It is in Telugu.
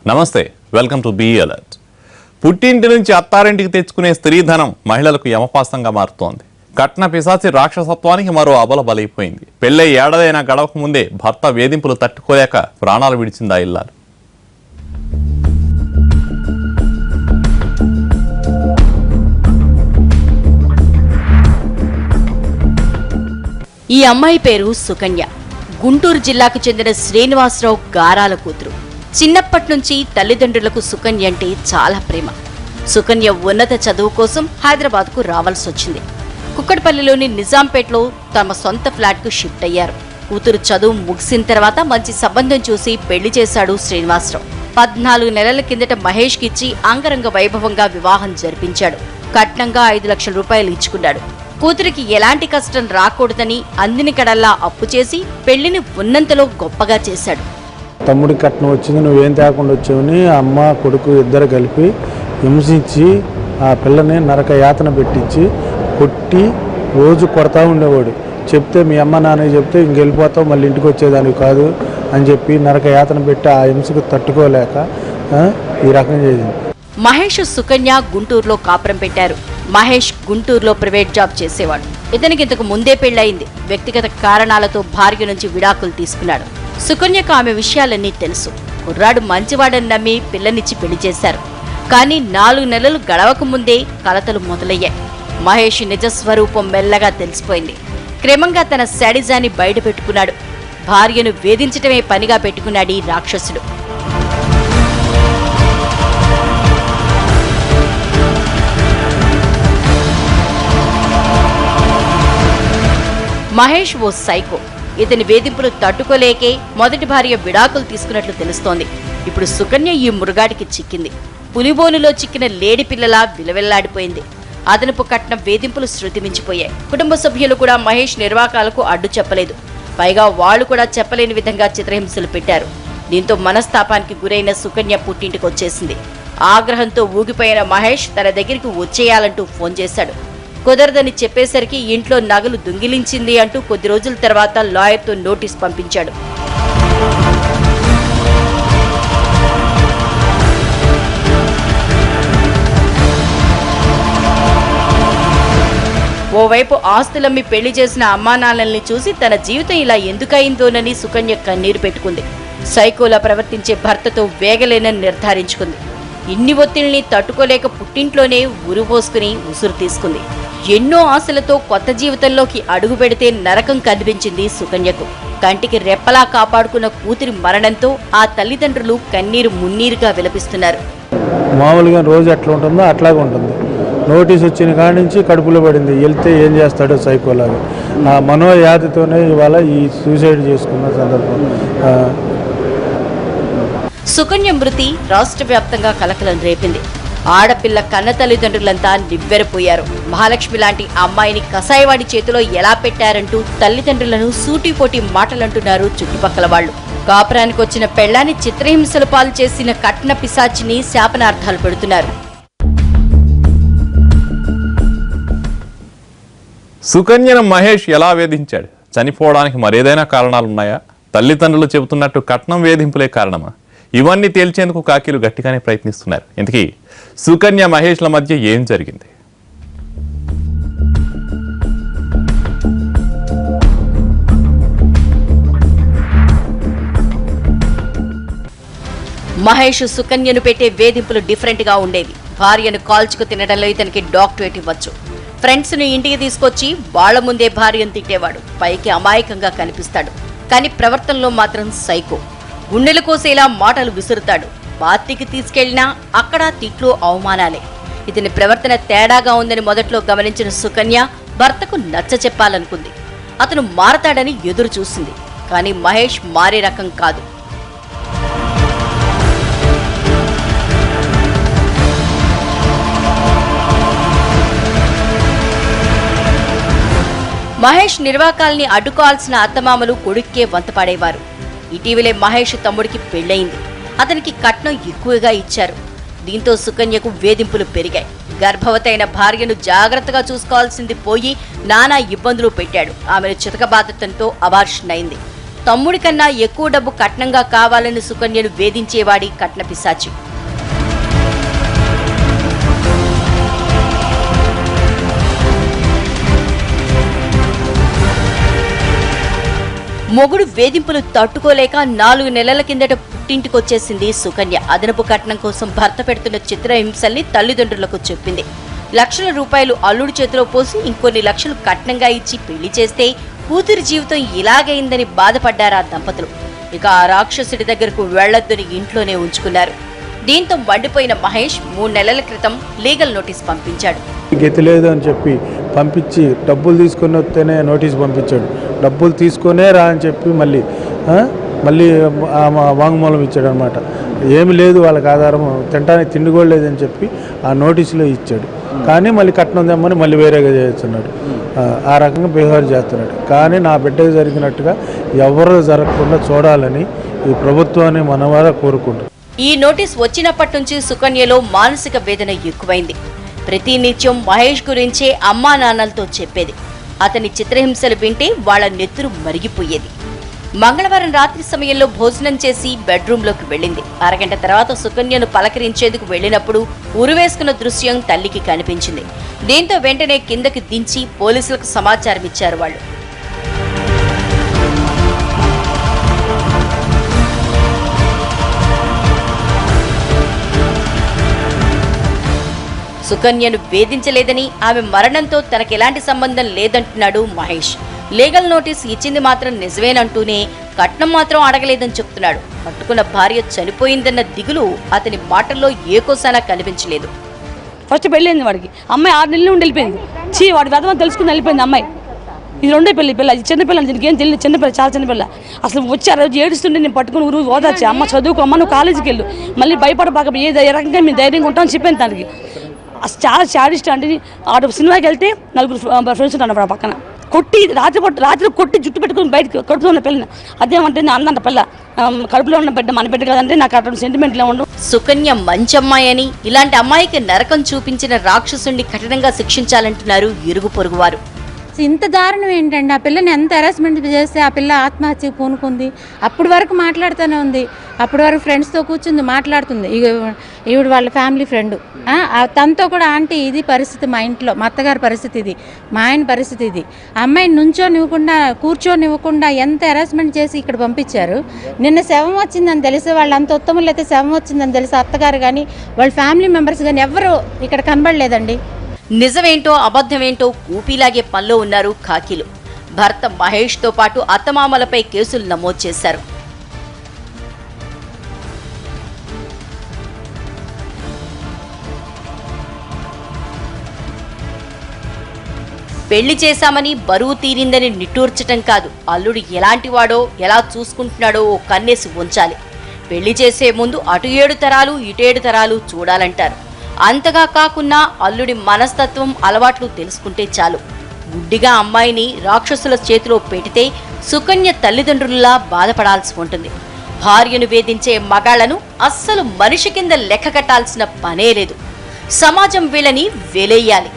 నమస్తే, వెల్కమ్ టు బీ అలర్ట్. పుట్టింటి నుంచి అత్తారింటికి తెచ్చుకునే స్త్రీధనం మహిళలకు యమపాసంగా మారుతోంది. కట్న పిశాచి రాక్షసత్వానికి మరో అబల బలైపోయింది. పెళ్ళై ఏడాదైనా గడవక ముందే భర్త వేధింపులు తట్టుకోలేక ప్రాణాలు విడిచిందా ఇల్లాలు. ఈ అమ్మాయి పేరు సుకన్య. గుంటూరు జిల్లాకు చెందిన శ్రీనివాసరావు గారాల కూతురు. చిన్నప్పటి నుంచి తల్లిదండ్రులకు సుకన్య అంటే చాలా ప్రేమ. సుకన్య ఉన్నత చదువు కోసం హైదరాబాద్కు రావాల్సి వచ్చింది. కుక్కడపల్లిలోని నిజాంపేటలో తమ సొంత ఫ్లాట్కు షిఫ్ట్ అయ్యారు. కూతురు చదువు ముగిసిన తర్వాత మంచి సంబంధం చూసి పెళ్లి చేశాడు శ్రీనివాసరావు. 14 నెలల కిందట మహేష్కి ఇచ్చి అంగరంగ వైభవంగా వివాహం జరిపించాడు. కట్నంగా 5 లక్షల రూపాయలు ఇచ్చుకున్నాడు. కూతురికి ఎలాంటి కష్టం రాకూడదని అందిని కడల్లా అప్పు చేసి పెళ్లిని ఉన్నంతలో గొప్పగా చేశాడు. తమ్ముడి కట్నం వచ్చింది, నువ్వేం తేకుండా వచ్చావని అమ్మ కొడుకు ఇద్దరు కలిపి హింసించి ఆ పిల్లని నరక యాతన పెట్టించి కొట్టి రోజు కొడతా ఉండేవాడు. చెప్తే మీ అమ్మ నాన్న చెప్తే ఇంకెళ్ళిపోతావు, మళ్ళీ ఇంటికి వచ్చేదానికి కాదు అని చెప్పి నరక యాతన పెట్టి ఆ హింసకు తట్టుకోలేక ఈ రకంగా చేసింది. మహేష్ సుకన్య గుంటూరులో కాపురం పెట్టారు. మహేష్ గుంటూరులో ప్రైవేట్ జాబ్ చేసేవాడు. ఇతనికి ఇంతకు ముందే పెళ్లయింది. వ్యక్తిగత కారణాలతో భార్య నుంచి విడాకులు తీసుకున్నాడు. సుకన్యకు ఆమె విషయాలన్నీ తెలుసు. కుర్రాడు మంచివాడని నమ్మి పిల్లనిచ్చి పెళ్లి చేశారు. కానీ 4 నెలలు గడవక ముందే కలతలు మొదలయ్యాయి. మహేష్ నిజస్వరూపం మెల్లగా తెలిసిపోయింది. క్రమంగా తన శాడిజాన్ని బయట పెట్టుకున్నాడు. భార్యను వేధించటమే పనిగా పెట్టుకున్నాడు ఈ రాక్షసుడు. మహేష్ ఓ సైకో. ఇతని వేధింపులు తట్టుకోలేకే మొదటి భార్య విడాకులు తీసుకున్నట్లు తెలుస్తోంది. ఇప్పుడు సుకన్య ఈ మురుగాడికి చిక్కింది. పులిబోనులో చిక్కిన లేడి పిల్లలా విలవెల్లాడిపోయింది. అదనపు కట్నం వేధింపులు శృతిమించిపోయాయి. కుటుంబ సభ్యులు కూడా మహేష్ నిర్వాకాలకు అడ్డు చెప్పలేదు. పైగా వాళ్లు కూడా చెప్పలేని విధంగా చిత్రహింసలు పెట్టారు. దీంతో మనస్తాపానికి గురైన సుకన్య పుట్టింటికి వచ్చేసింది. ఆగ్రహంతో ఊగిపోయిన మహేష్ తన దగ్గరికి వచ్చేయాలంటూ ఫోన్ చేశాడు. కుదరదని చెప్పేసరికి ఇంట్లో నగలు దొంగిలించింది అంటూ కొద్ది రోజుల తర్వాత లాయర్తో నోటీస్ పంపించాడు. ఓవైపు ఆస్తులమ్మి పెళ్లి చేసిన అమ్మానాన్నల్ని చూసి తన జీవితం ఇలా ఎందుకయిందోనని సుకన్య కన్నీరు పెట్టుకుంది. సైకోలా ప్రవర్తించే భర్తతో వేగలేనని నిర్ధారించుకుంది. ఇన్ని ఒత్తిడిని తట్టుకోలేక పుట్టింట్లోనే ఉరుపోసుకుని ఉసురు తీసుకుంది. ఎన్నో ఆశలతో కొత్త జీవితంలోకి అడుగు పెడితే నరకం కనిపించింది సుకన్యకు. కంటికి రెప్పలా కాపాడుకున్న కూతురి మరణంతో ఆ తల్లిదండ్రులు కన్నీరు మున్నీరుగా విలపిస్తున్నారు. మామూలుగా రోజు ఎట్లా ఉంటుందో అట్లాగే ఉంటుంది. నోటీస్ వచ్చిన కాడి నుంచి కడుపులో పడింది. వెళ్తే ఏం చేస్తాడో సైకోలాగా. ఆ మనోయాతితోనే ఇవాళ ఈ సూసైడ్ చేసుకున్న సందర్భం. సుకన్య మృతి రాష్ట్ర వ్యాప్తంగా కలకలం రేపింది. ఆడపిల్ల కన్న తల్లిదండ్రులంతా నివ్వెరపోయారు. మహాలక్ష్మి లాంటి అమ్మాయిని కసాయివాడి చేతిలో ఎలా పెట్టారంటూ తల్లిదండ్రులను సూటిపోటి మాటలంటున్నారు చుట్టుపక్కల వాళ్లు. కాపురానికి వచ్చిన పెళ్లాన్ని చిత్రహింసల పాలు చేసిన కట్న పిశాచిని శాపనార్థాలు పెడుతున్నారు. సుకన్యను మహేష్ ఎలా వేధించాడు? చనిపోవడానికి మరేదైనా కారణాలున్నాయా? తల్లిదండ్రులు చెబుతున్నట్టు కట్నం వేధింపులే కారణమా? ఇవన్నీ తేల్చేందుకు కాకీలు గట్టిగానే ప్రయత్నిస్తున్నారు. ఇంతకీ సుకన్య మహేష్ల మధ్య ఏం జరిగింది? మహేష్ సుకన్యను పెట్టే వేధింపులు డిఫరెంట్ గా ఉండేవి. భార్యను కాల్చుకు తినడంలో ఇతనికి డాక్టరేట్ ఇవ్వచ్చు. ఫ్రెండ్స్ ను ఇంటికి తీసుకొచ్చి వాళ్ల ముందే భార్యను తిట్టేవాడు. పైకి అమాయకంగా కనిపిస్తాడు, కానీ ప్రవర్తనలో మాత్రం సైకో. గుండెలు కోసేలా మాటలు విసురుతాడు. పార్టీకి తీసుకెళ్లినా అక్కడ తిట్లు, అవమానాలే. ఇతని ప్రవర్తన తేడాగా ఉందని మొదట్లో గమనించిన సుకన్య భర్తకు నచ్చ చెప్పాలనుకుంది. అతను మారతాడని ఎదురు చూసింది. కానీ మహేష్ మారే రకం కాదు. మహేష్ నిర్వాకాల్ని అడ్డుకోవాల్సిన అత్తమామలు కొడుక్కే వంతపాడేవారు. ఇటీవలే మహేష్ తమ్ముడికి పెళ్లయింది. అతనికి కట్నం ఎక్కువగా ఇచ్చారు. దీంతో సుకన్యకు వేధింపులు పెరిగాయి. గర్భవతైన భార్యను జాగ్రత్తగా చూసుకోవాల్సింది పోయి నానా ఇబ్బందులు పెట్టాడు. ఆమెను చితకబాదటంతో అబార్షన్ అయింది. తమ్ముడి కన్నా ఎక్కువ డబ్బు కట్నంగా కావాలని సుకన్యను వేధించేవాడి కట్న పిశాచి. మొగుడు వేధింపులు తట్టుకోలేక 4 నెలల కిందట పుట్టింటికొచ్చేసింది సుకన్య. అదనపు కట్నం కోసం భర్త పెడుతున్న చిత్రహింసల్ని తల్లిదండ్రులకు చెప్పింది. లక్షల రూపాయలు అల్లుడి చేతిలో పోసి ఇంకొన్ని లక్షలు కట్నంగా ఇచ్చి పెళ్లి చేస్తే కూతురి జీవితం ఇలాగైందని బాధపడ్డారా దంపతులు. ఇక ఆ రాక్షసుడి దగ్గరకు వెళ్లొద్దని ఇంట్లోనే ఉంచుకున్నారు. దీంతో మండిపోయిన మహేష్ 3 నెలల క్రితం లీగల్ నోటీస్ పంపించాడు. గతి లేదు అని చెప్పి పంపించి డబ్బులు తీసుకొని వస్తేనే నోటీస్ పంపించాడు. డబ్బులు తీసుకొనే రా అని చెప్పి మళ్ళీ వాంగ్మూలం ఇచ్చాడు అనమాట. ఏమి లేదు వాళ్ళకి ఆధారం, తినడానికి తిండి కూడా లేదని చెప్పి ఆ నోటీసులో ఇచ్చాడు. కానీ మళ్ళీ కట్నం తెమ్మని మళ్ళీ వేరేగా చేస్తున్నాడు. ఆ రకంగా బిహేవ్ చేస్తున్నాడు. కానీ నా బిడ్డకు జరిగినట్టుగా ఎవరు జరగకుండా చూడాలని ఈ ప్రభుత్వాన్ని మన వారా కోరుకుంటారు. ఈ నోటీస్ వచ్చినప్పటి నుంచి సుకన్యలో మానసిక వేదన ఎక్కువైంది. ప్రతినిత్యం మహేష్ గురించే అమ్మా నాన్నలతో చెప్పేది. అతని చిత్రహింసలు వింటే వాళ్ల నెత్తురు మరిగిపోయేది. మంగళవారం రాత్రి సమయంలో భోజనం చేసి బెడ్రూంలోకి వెళ్ళింది. అరగంట తర్వాత సుకన్యను పలకరించేందుకు వెళ్లినప్పుడు ఉరివేసుకున్న దృశ్యం తల్లికి కనిపించింది. దీంతో వెంటనే కిందకి దించి పోలీసులకు సమాచారం ఇచ్చారు వాళ్ళు. సుకన్యను వేధించలేదని, ఆమె మరణంతో తనకెలాంటి సంబంధం లేదంటున్నాడు మహేష్. లీగల్ నోటీస్ ఇచ్చింది మాత్రం నిజమేనంటూనే కట్నం మాత్రం అడగలేదని చెప్తున్నాడు. పట్టుకున్న భార్య చనిపోయిందన్న దిగులు అతని మాటల్లో ఏ కోసానా కనిపించలేదు. ఫస్ట్ పెళ్ళింది వాడికి, అమ్మాయి 6 నెలలు ఉండి వెళ్ళిపోయింది. వాడి వేదమని తెలుసుకుని వెళ్ళిపోయింది అమ్మాయి. ఇది 2వ పిల్ల, చిన్నపిల్ల, దీనికి ఏం తెలియదు, చిన్నపిల్ల, చాలా చిన్నపిల్ల. అసలు వచ్చి ఆ రోజు ఏడుస్తుంటే నేను పట్టుకుని ఊరు ఓదార్చి, అమ్మ చదువుకో, అమ్మ నువ్వు కాలేజీకి వెళ్ళు, మళ్ళీ భయపడబాక, ఏ రకంగా మేము ధైర్యంగా ఉంటామని చెప్పాను తనకి. అసలు చాలా చాడిస్ట్ అంటే, ఆడు సినిమాకి వెళ్తే 4 ఫ్రెండ్స్ ఉన్నారు ఆ పక్కన, కొట్టి రాత్రి కొట్టి జుట్టు పెట్టుకుని బయటకు కడుపుతున్న పిల్లని. అదేమంటే అందంట పిల్ల కడుపులో ఉన్న బిడ్డ మన బిడ్డ కదంటే నాకు అటువంటి సెంటిమెంట్లో ఉండవు. సుకన్య మంచి అమ్మాయి అని, ఇలాంటి అమ్మాయికి నరకం చూపించిన రాక్షసుని కఠినంగా శిక్షించాలంటున్నారు ఇరుగు పొరుగువారు. ఇంత దారుణం ఏంటండి, ఆ పిల్లని ఎంత హెరాస్మెంట్ చేస్తే ఆ పిల్ల ఆత్మహత్యకు పూనుకుంది. అప్పటి వరకు మాట్లాడుతూనే ఉంది, అప్పటి వరకు ఫ్రెండ్స్తో కూర్చుంది, మాట్లాడుతుంది. ఈవిడ వాళ్ళ ఫ్యామిలీ ఫ్రెండ్, తనతో కూడా ఆంటీ ఇది పరిస్థితి, మా ఇంట్లో మా అత్తగారి పరిస్థితి ఇది, మా ఆయన పరిస్థితి ఇది. అమ్మాయిని నుంచోనివ్వకుండా కూర్చోనివ్వకుండా ఎంత హెరాస్మెంట్ చేసి ఇక్కడ పంపించారు. నిన్న శవం వచ్చిందని తెలిసి, వాళ్ళు అంత ఉత్తములు అయితే శవం వచ్చిందని తెలిసి అత్తగారు కానీ వాళ్ళ ఫ్యామిలీ మెంబర్స్ కానీ ఎవరు ఇక్కడ కనబడలేదండి. నిజమేంటో అబద్ధమేంటో కూపీలాగే పనిలో ఉన్నారు ఖాకీలు. భర్త మహేష్తో పాటు అత్తమామలపై కేసులు నమోదు చేశారు. పెళ్లి చేశామని బరువు తీరిందని నిట్టూర్చటం కాదు, అల్లుడు ఎలాంటివాడో ఎలా చూసుకుంటున్నాడో ఓ కన్నేసి ఉంచాలి. పెళ్లి చేసే ముందు అటు 7 తరాలు ఇటు 7 తరాలు చూడాలంటారు. అంతగా కాకున్నా అల్లుడి మనస్తత్వం, అలవాట్లు తెలుసుకుంటే చాలు. గుడ్డిగా అమ్మాయిని రాక్షసుల చేతిలో పెడితే సుకన్య తల్లిదండ్రుల్లా బాధపడాల్సి ఉంటుంది. భార్యను వేధించే మగాళ్లను అస్సలు మనిషి కింద లెక్క కట్టాల్సిన పనే లేదు. సమాజం వీళ్ళని వెలేయాలి.